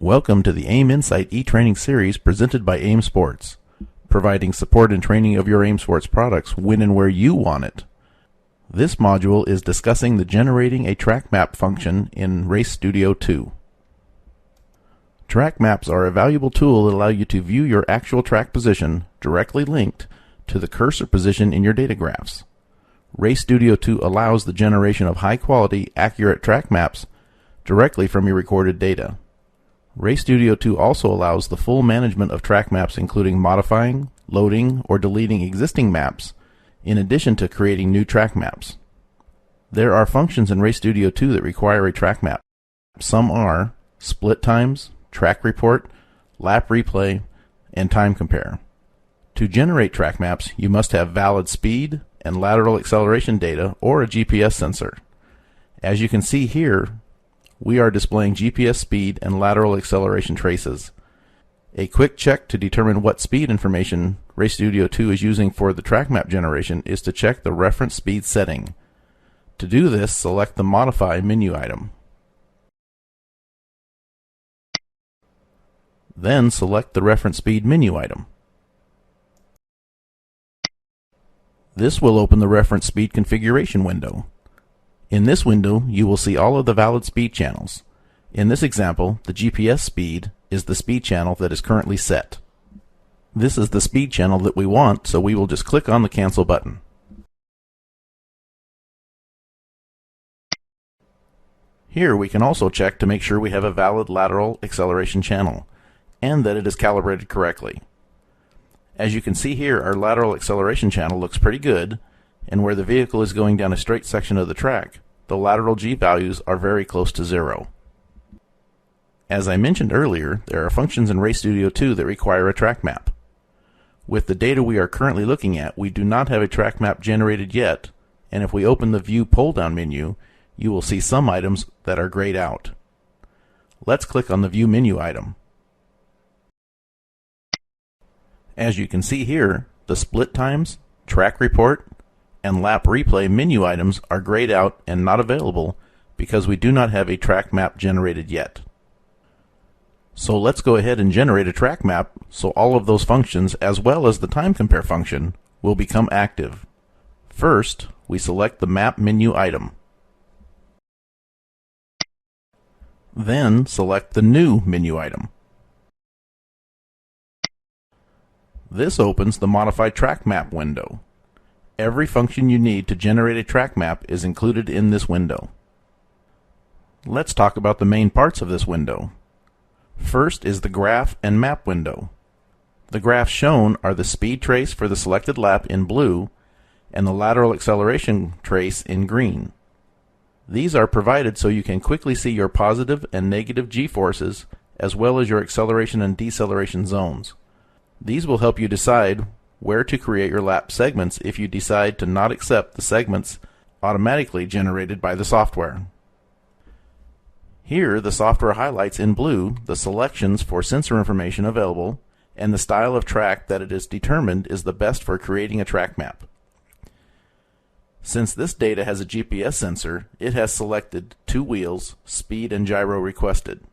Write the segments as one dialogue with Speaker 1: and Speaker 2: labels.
Speaker 1: Welcome to the AIM Insight e-training series presented by AIM Sports, providing support and training of your AIM Sports products when and where you want it. This module is discussing the generating a track map function in Race Studio 2. Track maps are a valuable tool that allow you to view your actual track position directly linked to the cursor position in your data graphs. Race Studio 2 allows the generation of high-quality, accurate track maps directly from your recorded data. Race Studio 2 also allows the full management of track maps, including modifying, loading, or deleting existing maps, in addition to creating new track maps. There are functions in Race Studio 2 that require a track map. Some are split times, track report, lap replay, and time compare. To generate track maps, you must have valid speed and lateral acceleration data or a GPS sensor. As you can see here, we are displaying GPS speed and lateral acceleration traces. A quick check to determine what speed information Race Studio 2 is using for the track map generation is to check the reference speed setting. To do this, select the Modify menu item. Then select the reference speed menu item. This will open the reference speed configuration window. In this window, you will see all of the valid speed channels. In this example, the GPS speed is the speed channel that is currently set. This is the speed channel that we want, so we will just click on the Cancel button. Here we can also check to make sure we have a valid lateral acceleration channel, and that it is calibrated correctly. As you can see here, our lateral acceleration channel looks pretty good, and where the vehicle is going down a straight section of the track, the lateral G values are very close to 0. As I mentioned earlier, there are functions in Race Studio 2 that require a track map. With the data we are currently looking at, we do not have a track map generated yet, and if we open the View pull-down menu, you will see some items that are grayed out. Let's click on the View menu item. As you can see here, the split times, track report, and lap replay menu items are grayed out and not available because we do not have a track map generated yet. So let's go ahead and generate a track map so all of those functions as well as the time compare function will become active. First, we select the map menu item. Then select the new menu item. This opens the Modify Track Map window. Every function you need to generate a track map is included in this window. Let's talk about the main parts of this window. First is the Graph and Map window. The graphs shown are the speed trace for the selected lap in blue and the lateral acceleration trace in green. These are provided so you can quickly see your positive and negative g-forces as well as your acceleration and deceleration zones. These will help you decide where to create your lap segments if you decide to not accept the segments automatically generated by the software. Here, the software highlights in blue the selections for sensor information available and the style of track that it is determined is the best for creating a track map. Since this data has a GPS sensor, it has selected 2 wheels, speed and gyro requested.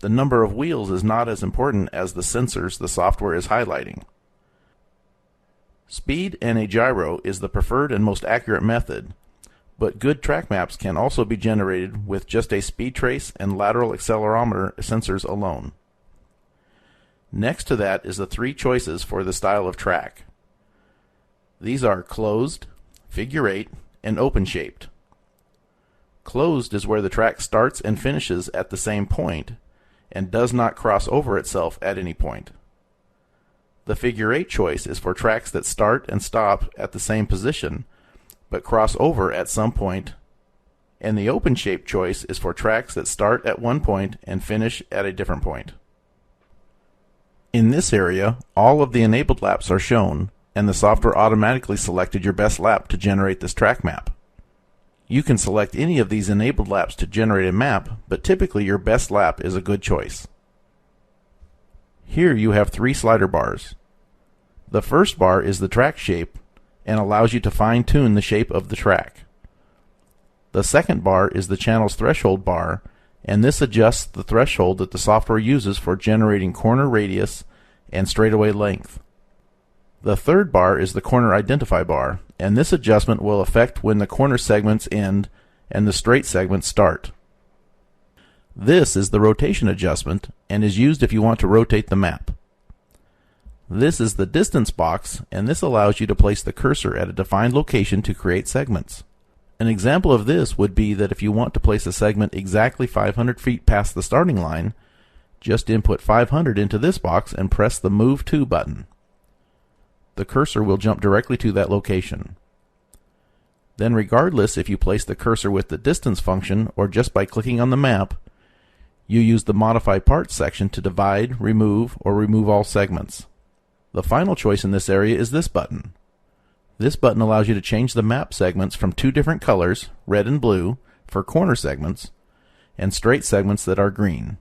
Speaker 1: The number of wheels is not as important as the sensors the software is highlighting. Speed and a gyro is the preferred and most accurate method, but good track maps can also be generated with just a speed trace and lateral accelerometer sensors alone. Next to that is the 3 choices for the style of track. These are closed, figure 8, and open shaped. Closed is where the track starts and finishes at the same point and does not cross over itself at any point. The figure 8 choice is for tracks that start and stop at the same position but cross over at some point, and the open shape choice is for tracks that start at one point and finish at a different point. In this area, all of the enabled laps are shown, and the software automatically selected your best lap to generate this track map. You can select any of these enabled laps to generate a map, but typically your best lap is a good choice. Here you have 3 slider bars. The first bar is the track shape and allows you to fine-tune the shape of the track. The second bar is the channel's threshold bar and this adjusts the threshold that the software uses for generating corner radius and straightaway length. The third bar is the corner identify bar, and this adjustment will affect when the corner segments end and the straight segments start. This is the rotation adjustment and is used if you want to rotate the map. This is the distance box, and this allows you to place the cursor at a defined location to create segments. An example of this would be that if you want to place a segment exactly 500 feet past the starting line, just input 500 into this box and press the Move To button. The cursor will jump directly to that location. Then regardless if you place the cursor with the distance function or just by clicking on the map, you use the Modify Parts section to divide, remove, or remove all segments. The final choice in this area is this button. This button allows you to change the map segments from two different colors, red and blue, for corner segments, and straight segments that are green.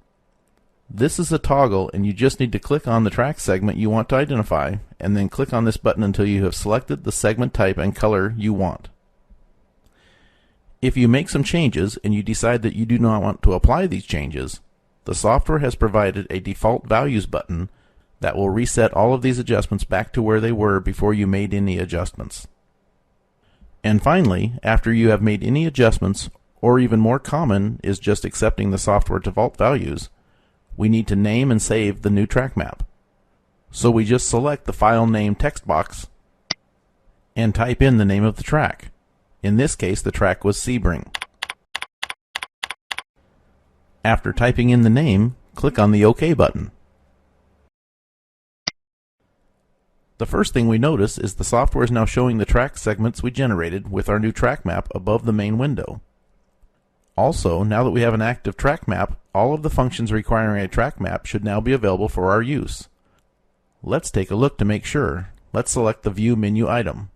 Speaker 1: This is a toggle, and you just need to click on the track segment you want to identify, and then click on this button until you have selected the segment type and color you want. If you make some changes and you decide that you do not want to apply these changes, the software has provided a default values button that will reset all of these adjustments back to where they were before you made any adjustments. And finally, after you have made any adjustments, or even more common is just accepting the software default values, we need to name and save the new track map. So we just select the file name text box and type in the name of the track. In this case, the track was Sebring. After typing in the name, click on the OK button. The first thing we notice is the software is now showing the track segments we generated with our new track map above the main window. Also, now that we have an active track map, all of the functions requiring a track map should now be available for our use. Let's take a look to make sure. Let's select the View menu item.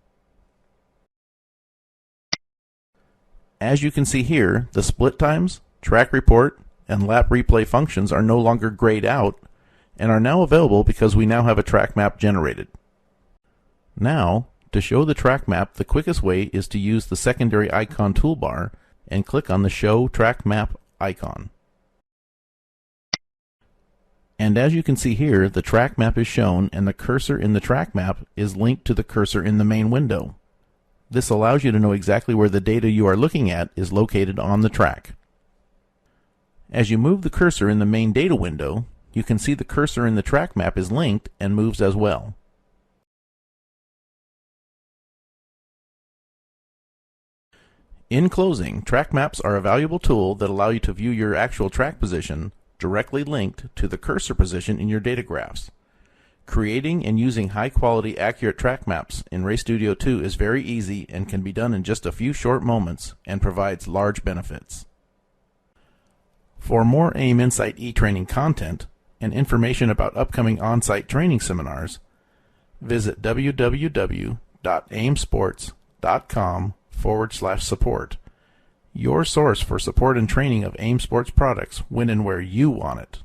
Speaker 1: As you can see here, the split times, track report, and lap replay functions are no longer grayed out and are now available because we now have a track map generated. Now, to show the track map, the quickest way is to use the secondary icon toolbar and click on the Show Track Map icon. And as you can see here, the track map is shown and the cursor in the track map is linked to the cursor in the main window. This allows you to know exactly where the data you are looking at is located on the track. As you move the cursor in the main data window, you can see the cursor in the track map is linked and moves as well. In closing, track maps are a valuable tool that allow you to view your actual track position directly linked to the cursor position in your data graphs. Creating and using high-quality, accurate track maps in RayStudio 2 is very easy and can be done in just a few short moments and provides large benefits. For more AIM Insight e-training content and information about upcoming on-site training seminars, visit www.aimsports.com/support, your source for support and training of AIM Sports products when and where you want it.